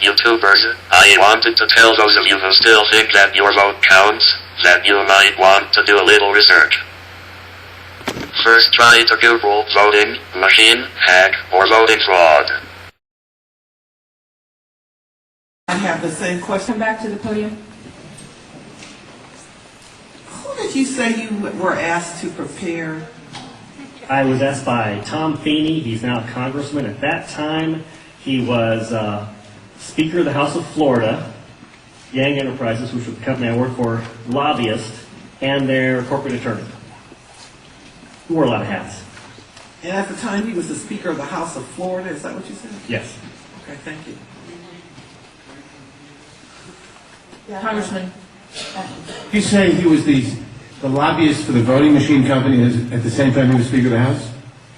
YouTubers, I wanted to tell those of you who still think that your vote counts, that you might want to do a little research. First try to Google voting machine hack or voting fraud. I have the same question. Come back to the podium. Who did you say you were asked to prepare? I was asked by Tom Feeney. He's now a congressman. At that time, he was Speaker of the House of Florida, Yang Enterprises, which was the company I worked for, lobbyist, and their corporate attorney. He wore a lot of hats. And at the time, he was the Speaker of the House of Florida. Is that what you said? Yes. Okay, thank you. Congressman. You say he was the lobbyist for the voting machine company at the same time he was Speaker of the House?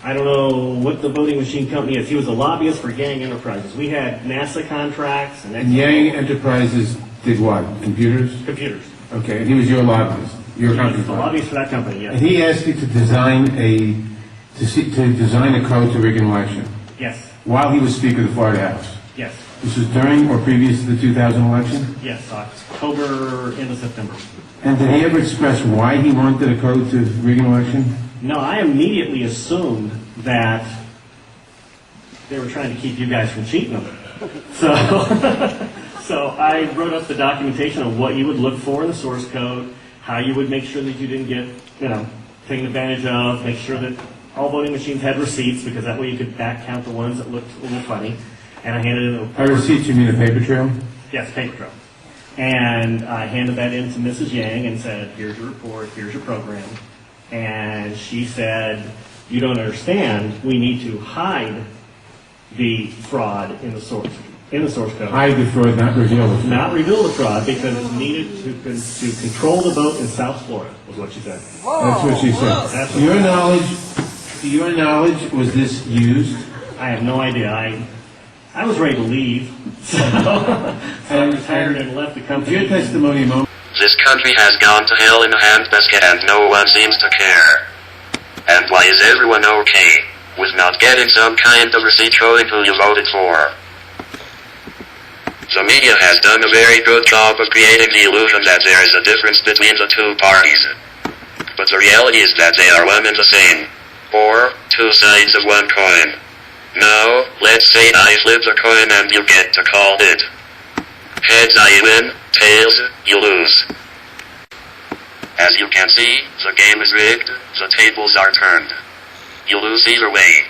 I don't know what the voting machine company is. He was a lobbyist for Yang Enterprises. We had NASA contracts and Yang Enterprises did what? Computers? computers. Okay, and he was your lobbyist, your He was company. the lobbyist for that company, And yes. he asked you to design a code to rig an election Yes, while he was Speaker of the Florida House. yes, This was during or previous to the 2000 election? yes, October into September. And did he ever express why he wanted a code to rig an election? No, I immediately assumed that they were trying to keep you guys from cheating them. So, so I wrote up the documentation of what you would look for in the source code, how you would make sure that you didn't get, taken advantage of, make sure that all voting machines had receipts, because that way you could back count the ones that looked a little funny. And I handed it By receipts, you mean a paper trail? Yes, paper trail. And I handed that in to Mrs. Yang and said, here's your report, here's your program. And she said, you don't understand, we need to hide the fraud in the source code. Hide the fraud, not reveal the fraud. Not reveal the fraud because it's needed to control the vote in South Florida, was what she said. That's what she said. That's To your knowledge, was this used? I have no idea. I was ready to leave, so I retired and left the company. Your testimony a moment. This country has gone to hell in a handbasket and no one seems to care. And why is everyone okay with not getting some kind of receipt showing who you voted for? The media has done a very good job of creating the illusion that there is a difference between the two parties. But the reality is that they are one and the same, or two sides of one coin. Now, let's say I flip the coin and you get to call it. Heads I win, tails you lose. As you can see, the game is rigged, the tables are turned. You lose either way.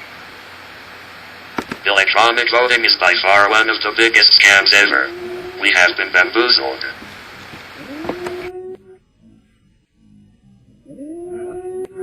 Electronic voting is by far one of the biggest scams ever. We have been bamboozled.